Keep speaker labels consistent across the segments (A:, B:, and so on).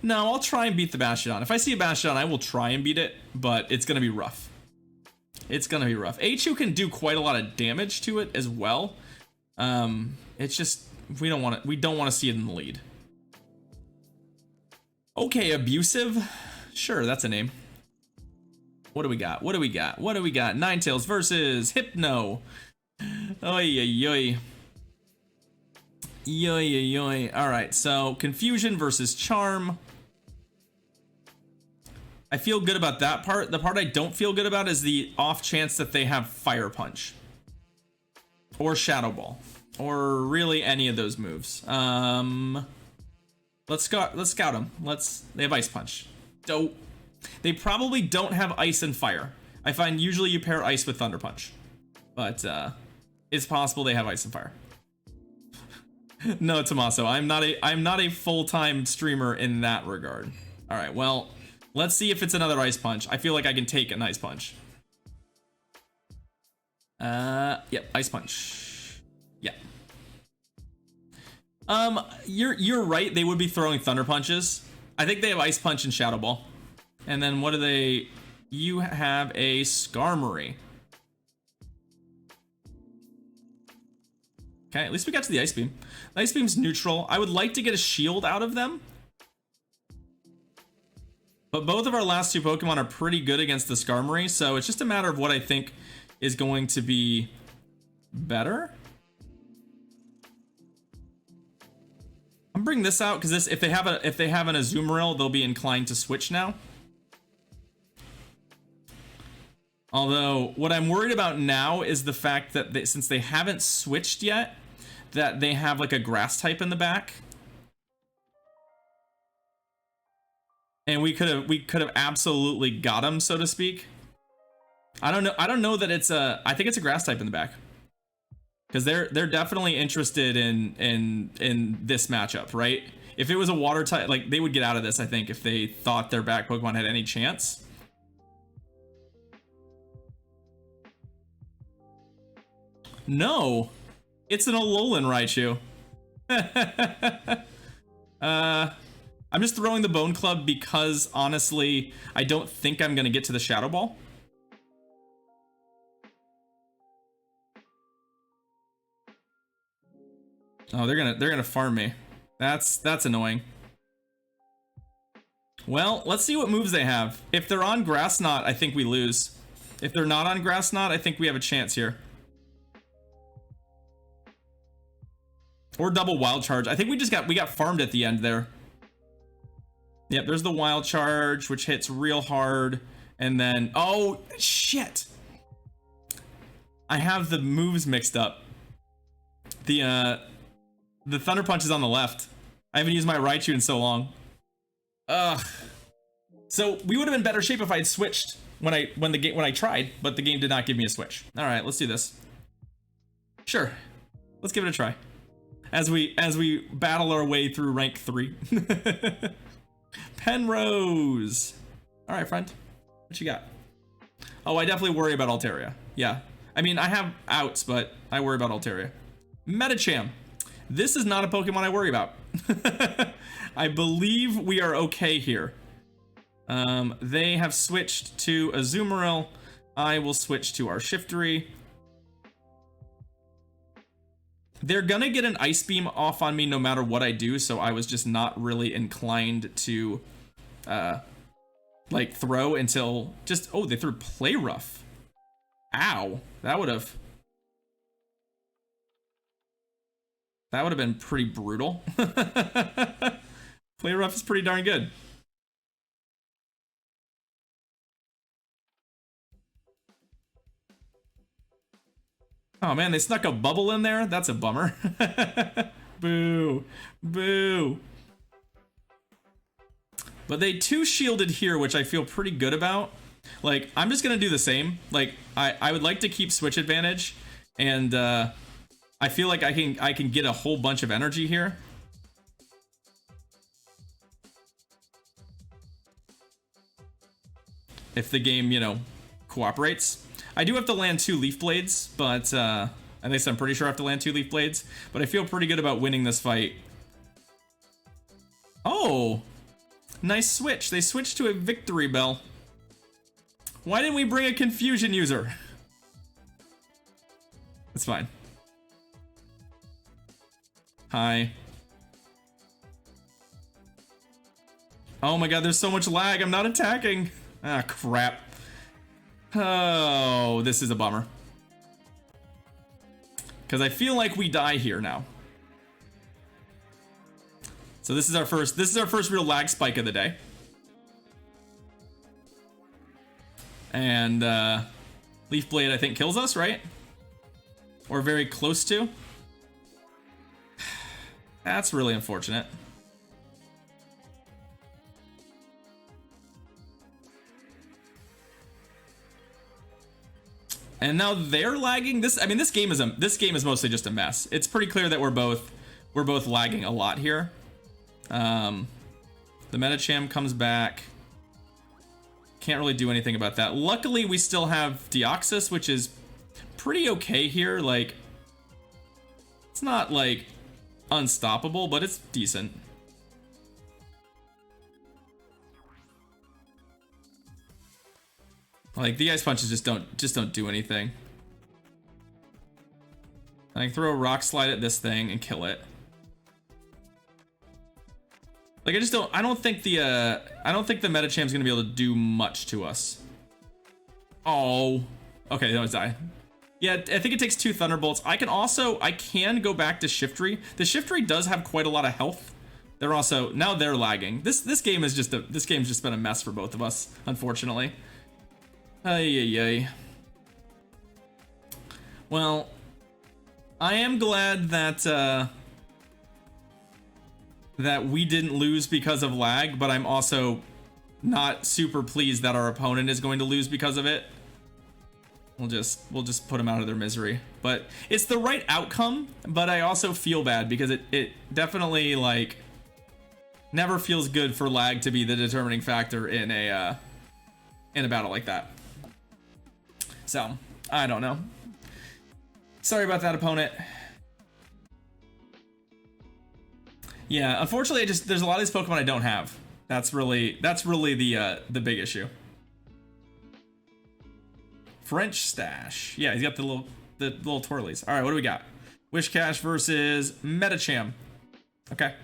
A: No, I'll try and beat the Bastion. If I see a Bastion, I will try and beat it, but it's gonna be rough. It's gonna be rough. H2 can do quite a lot of damage to it as well. It's just we don't want to see it in the lead. Okay, abusive. Sure, that's a name. What do we got? What do we got? What do we got? Ninetales versus Hypno. Oy oy oy. Yoy, yoy. All right, so Confusion versus Charm. I feel good about that part. The part I don't feel good about is the off chance that they have Fire Punch or Shadow Ball or really any of those moves. Let's scout them. They have Ice Punch. Dope. They probably don't have Ice and Fire. I find usually you pair Ice with Thunder Punch, but it's possible they have Ice and Fire. No, Tommaso, I'm not a full-time streamer in that regard. All right, well, let's see if it's another Ice Punch. I feel like I can take an Ice Punch. Yep, Ice Punch. Yeah. You're right. They would be throwing Thunder Punches. I think they have Ice Punch and Shadow Ball. And then what do they? You have a Skarmory. Okay, at least we got to the Ice Beam. The Ice Beam's neutral. I would like to get a shield out of them. But both of our last two Pokemon are pretty good against the Skarmory, so it's just a matter of what I think is going to be better. I'm bringing this out because if they have an Azumarill, they'll be inclined to switch now. Although what I'm worried about now is the fact that since they haven't switched yet, that they have like a grass type in the back. And we could have absolutely got him, so to speak. I don't know that it's I think it's a grass type in the back. Because they're definitely interested in this matchup, right? If it was a water type, like they would get out of this, I think, if they thought their back Pokemon had any chance. No, it's an Alolan Raichu. I'm just throwing the Bone Club because honestly, I don't think I'm gonna get to the Shadow Ball. Oh, they're gonna farm me. That's annoying. Well, let's see what moves they have. If they're on Grass Knot, I think we lose. If they're not on Grass Knot, I think we have a chance here. Or double Wild Charge. I think we got farmed at the end there. Yep, there's the Wild Charge, which hits real hard. And then, oh, shit. I have the moves mixed up. The Thunder Punch is on the left. I haven't used my Raichu in so long. Ugh. So we would have been better shape if I had switched when I tried, but the game did not give me a switch. All right, let's do this. Sure, let's give it a try. As we battle our way through rank 3. Penrose. All right, friend. What you got? Oh, I definitely worry about Altaria. Yeah. I mean, I have outs, but I worry about Altaria. Medicham. This is not a Pokemon I worry about. I believe we are okay here. They have switched to Azumarill. I will switch to our Shiftry. They're gonna get an Ice Beam off on me no matter what I do, so I was just not really inclined to like throw until just, oh, they threw Play Rough. Ow, that would have been pretty brutal. Play Rough is pretty darn good. Oh man, they snuck a bubble in there? That's a bummer. Boo. Boo. But they two shielded here, which I feel pretty good about. Like, I'm just gonna do the same. Like, I would like to keep switch advantage, and I feel like I can get a whole bunch of energy here. If the game, you know, cooperates. I do have to land 2 Leaf Blades, but at least I'm pretty sure I have to land 2 Leaf Blades, but I feel pretty good about winning this fight. Oh, Nice switch. They switched to a victory bell. Why didn't we bring a confusion user? It's fine. Hi. Oh my god, there's so much lag. I'm not attacking. Ah, crap. Oh, this is a bummer. Because I feel like we die here now. So this is our first real lag spike of the day. And Leaf Blade I think kills us, right? Or very close to. That's really unfortunate. And now they're lagging. This game is mostly just a mess. It's pretty clear that we're both lagging a lot here. The Metacham comes back. Can't really do anything about that. Luckily, we still have Deoxys, which is pretty okay here. Like, it's not like unstoppable, but it's decent. Like, the ice punches just don't do anything. I can throw a rock slide at this thing and kill it. Like, I don't think the Metacham's gonna be able to do much to us. Oh. Okay, that was die. Yeah, I think it takes 2 Thunderbolts. I can go back to Shiftry. The Shiftry does have quite a lot of health. Now they're lagging. This game's just been a mess for both of us, unfortunately. Ay. Well, I am glad that that we didn't lose because of lag, but I'm also not super pleased that our opponent is going to lose because of it. We'll just put them out of their misery. But it's the right outcome, but I also feel bad because it definitely, like, never feels good for lag to be the determining factor in a battle like that. So, I don't know. Sorry about that, opponent. Yeah, unfortunately, there's a lot of these Pokemon I don't have. That's really the big issue. French Stash. Yeah, he's got the little twirlies. All right, what do we got? Wishcash versus Metacham. Okay.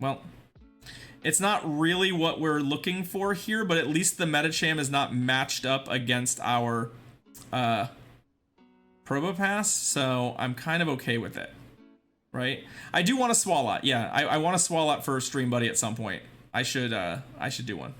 A: Well, it's not really what we're looking for here, but at least the Metacham is not matched up against our Probopass, so I'm kind of okay with it. Right? I do want a Swalot. Yeah, I want a Swalot for a Stream Buddy at some point. I should do one.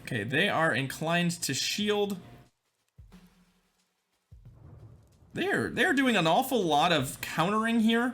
A: Okay, they are inclined to shield. They're doing an awful lot of countering here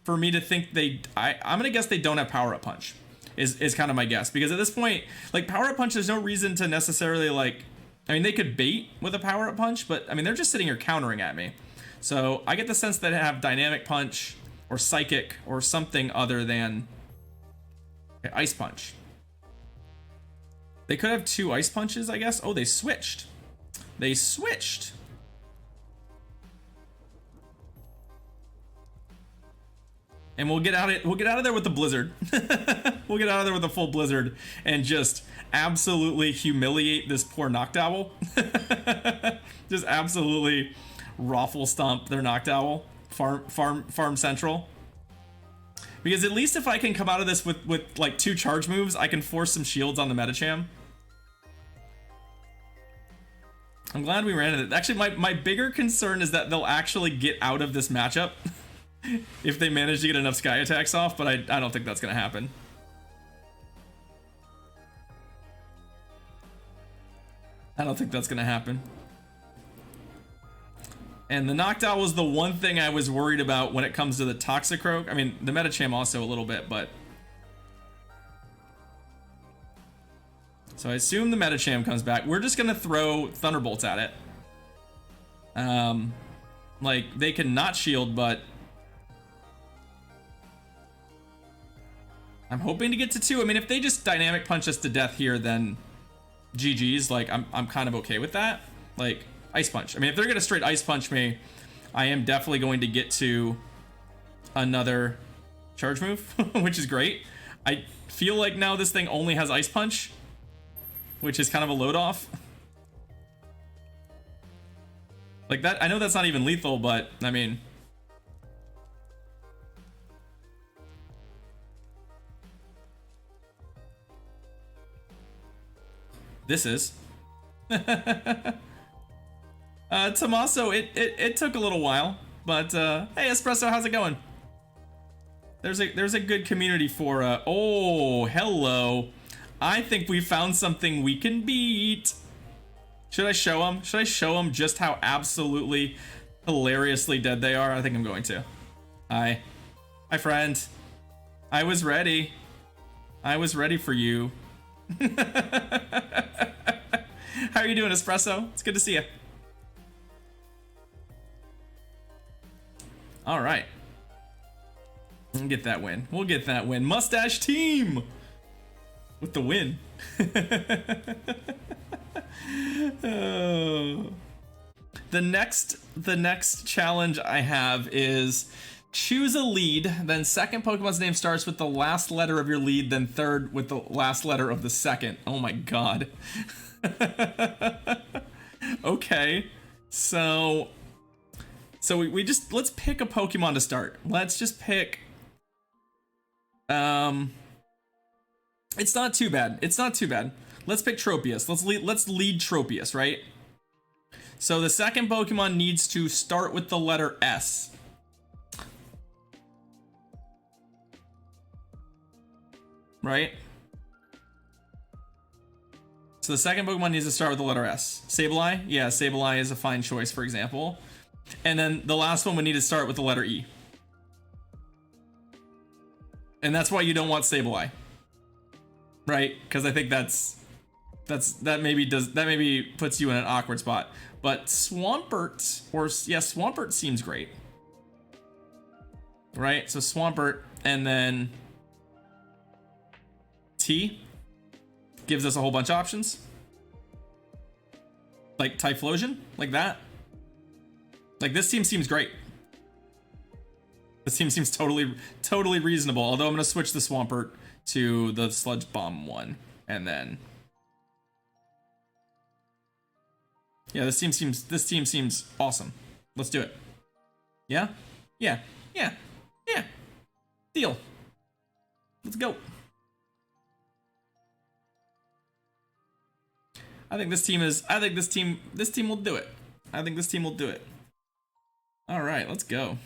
A: for me to think I'm gonna guess they don't have Power Up Punch is kind of my guess, because at this point, like, Power Up Punch, there's no reason to necessarily, like, I mean, they could bait with a Power Up Punch, but I mean, they're just sitting here countering at me. So I get the sense that they have Dynamic Punch or Psychic or something other than Ice Punch. They could have 2 Ice Punches, I guess. Oh, they switched. They switched. And we'll get out of there with the Blizzard. We'll get out of there with a full Blizzard and just absolutely humiliate this poor Noctowl. Just absolutely Raffle Stomp their Noctowl. Farm Central. Because at least if I can come out of this with like 2 charge moves, I can force some shields on the Metacham. I'm glad we ran it. Actually, my bigger concern is that they'll actually get out of this matchup if they manage to get enough Sky Attacks off, but I don't think that's going to happen. I don't think that's going to happen. And the Noctowl was the one thing I was worried about when it comes to the Toxicroak. I mean, the Metacham also a little bit, but... So I assume the Metacham comes back. We're just going to throw Thunderbolts at it. Like, they can not shield, but... I'm hoping to get to 2. I mean, if they just Dynamic Punch us to death here, then... GG's. Like, I'm kind of okay with that. Like... Ice Punch. I mean, if they're going to straight Ice Punch me, I am definitely going to get to another charge move, which is great. I feel like now this thing only has Ice Punch, which is kind of a load off. Like that, I know that's not even lethal, but I mean. This is. Tommaso, it took a little while, but hey Espresso, how's it going? There's a good community for oh, hello. I think we found something we can beat. Should I show them? Should I show them just how absolutely hilariously dead they are? I think I'm going to. Hi. Hi, friend. I was ready. I was ready for you. How are you doing, Espresso? It's good to see you. All right. We'll get that win. We'll get that win. Mustache team with the win. Oh. The next challenge I have is choose a lead, then second Pokemon's name starts with the last letter of your lead, then third with the last letter of the second. Oh my god. Okay. So we just, let's pick a Pokemon to start. Let's just pick it's not too bad. It's not too bad. Let's pick Tropius. Let's lead Tropius, right? So the second Pokemon needs to start with the letter S. Right? So the second Pokemon needs to start with the letter S. Sableye? Yeah, Sableye is a fine choice, for example. And then the last one would need to start with the letter E. And that's why you don't want Sableye. Right? Because I think that maybe puts you in an awkward spot. But Swampert, or yeah, Swampert seems great. Right? So Swampert, and then T gives us a whole bunch of options. Like Typhlosion, like that. Like this team seems great. This team seems totally reasonable. Although I'm gonna switch the Swampert to the Sludge Bomb one, and then yeah, this team seems awesome. Let's do it. Yeah, yeah, yeah, yeah. Deal. Let's go. I think this team will do it. I think this team will do it. All right, let's go.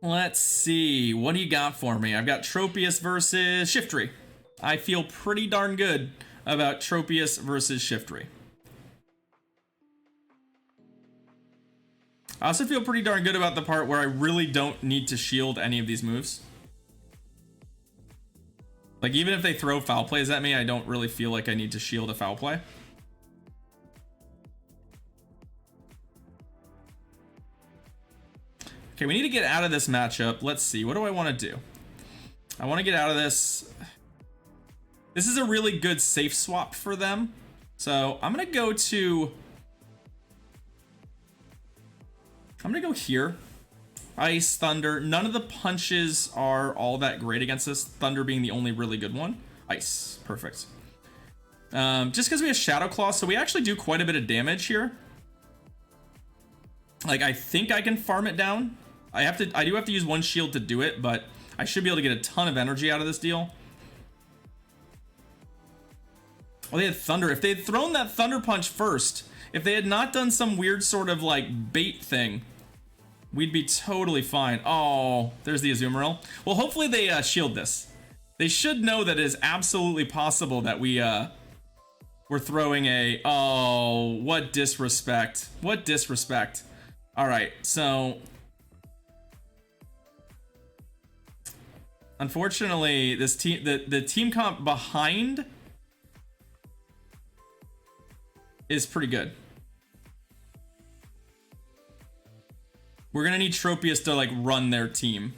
A: Let's see. What do you got for me? I've got Tropius versus Shiftry. I feel pretty darn good about Tropius versus Shiftry. I also feel pretty darn good about the part where I really don't need to shield any of these moves. Like, even if they throw foul plays at me, I don't really feel like I need to shield a foul play. Okay, we need to get out of this matchup. Let's see. What do I want to do? I want to get out of this. This is a really good safe swap for them. So I'm going to go to... I'm going to go here. Ice, Thunder. None of the punches are all that great against this. Thunder being the only really good one. Ice. Perfect. Just because we have Shadow Claw, so we actually do quite a bit of damage here. Like, I think I can farm it down. I do have to use one shield to do it, but I should be able to get a ton of energy out of this deal. Oh, they had Thunder. If they had thrown that Thunder Punch first, if they had not done some weird sort of like bait thing, we'd be totally fine. Oh, there's the Azumarill. Well, hopefully they shield this. They should know that it is absolutely possible that we're throwing a... Oh, what disrespect. What disrespect. All right, so... Unfortunately, this team, the team comp behind is pretty good. We're gonna need Tropius to like run their team.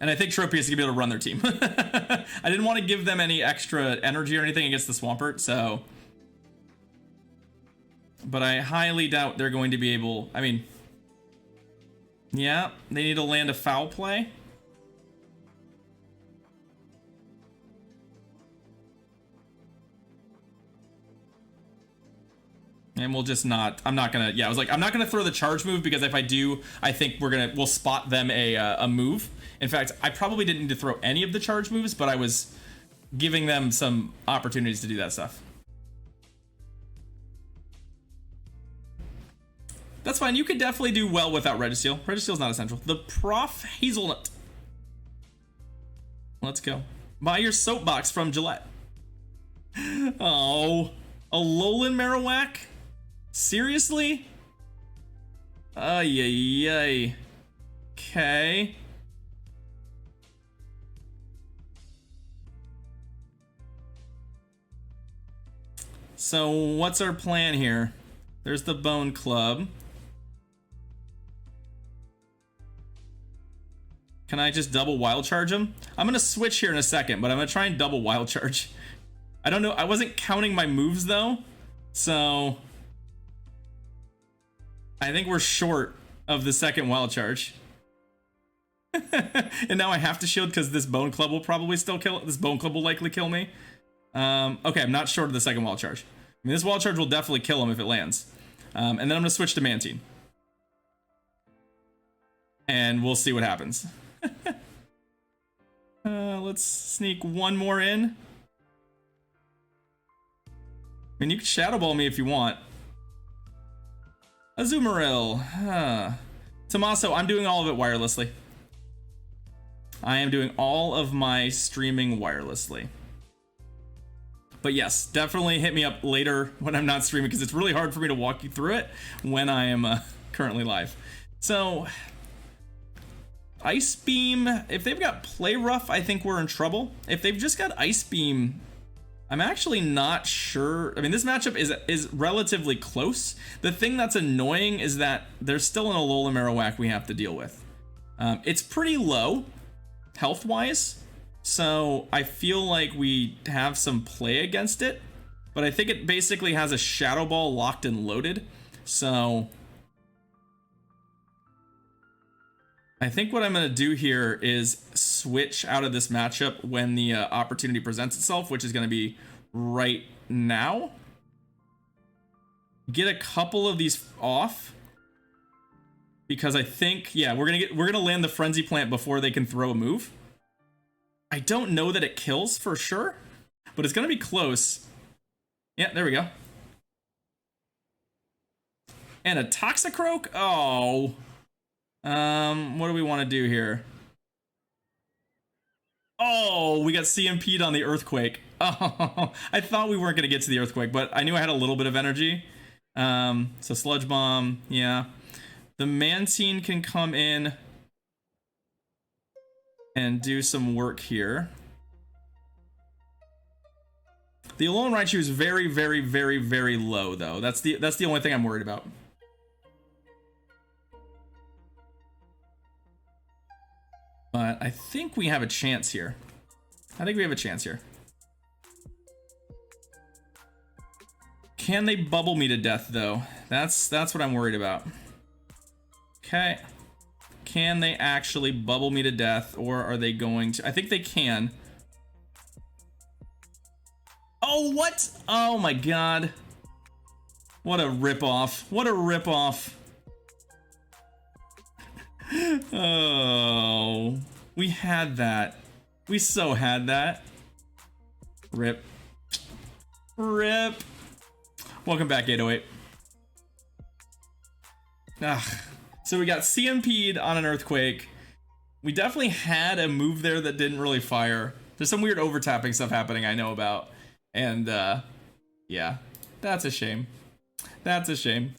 A: And I think Tropius is gonna be able to run their team. I didn't want to give them any extra energy or anything against the Swampert, so. But I highly doubt they're going to be able. I mean, yeah, they need to land a foul play. And we'll just not, I'm not gonna, yeah, I was like, I'm not gonna throw the charge move because if I do, I think we'll spot them a move. In fact, I probably didn't need to throw any of the charge moves, but I was giving them some opportunities to do that stuff. That's fine, you could definitely do well without Registeel. Registeel's not essential. The Prof Hazelnut. Let's go. Buy your soapbox from Gillette. Oh, a Alolan Marowak? Seriously? Ay. Okay. So what's our plan here? There's the Bone Club. Can I just double Wild Charge him? I'm gonna switch here in a second, but I'm gonna try and double Wild Charge. I don't know, I wasn't counting my moves though, so I think we're short of the second Wild Charge. And now I have to shield because this Bone Club will probably still kill. This Bone Club will likely kill me. Okay, I'm not short of the second Wild Charge. I mean, this Wild Charge will definitely kill him if it lands. And then I'm gonna switch to Mantine. And we'll see what happens. Let's sneak one more in. I mean, you can Shadow Ball me if you want. Azumarill. Tommaso, I'm doing all of it wirelessly. I am doing all of my streaming wirelessly. But yes, definitely hit me up later when I'm not streaming because it's really hard for me to walk you through it when I am currently live. So, Ice Beam, if they've got Play Rough, I think we're in trouble. If they've just got Ice Beam, I'm actually not sure. I mean, this matchup is relatively close. The thing that's annoying is that there's still an Alolan Marowak we have to deal with. It's pretty low, health-wise, so I feel like we have some play against it, but I think it basically has a Shadow Ball locked and loaded, so I think what I'm going to do here is switch out of this matchup when the opportunity presents itself, which is going to be right now. Get a couple of these off because I think, yeah, we're going to land the Frenzy Plant before they can throw a move. I don't know that it kills for sure, but it's going to be close. Yeah, there we go. And a Toxicroak? Oh. What do we want to do here? Oh, we got CMP'd on the Earthquake. Oh, I thought we weren't going to get to the Earthquake, but I knew I had a little bit of energy. So Sludge Bomb, yeah. The Mantine can come in and do some work here. The Alolan Raichu is very, very, very, very low, though. That's the only thing I'm worried about. But I think we have a chance here. Can they bubble me to death, though? That's what I'm worried about. Okay. Can they actually bubble me to death, or are they going to? I think they can. Oh, what? Oh my god. What a ripoff. What a ripoff. Oh, we had that. We so had that. Rip. Rip. Welcome back, 808. So we got CMP'd on an Earthquake. We definitely had a move there that didn't really fire. There's some weird overtapping stuff happening I know about. And, yeah, that's a shame. That's a shame.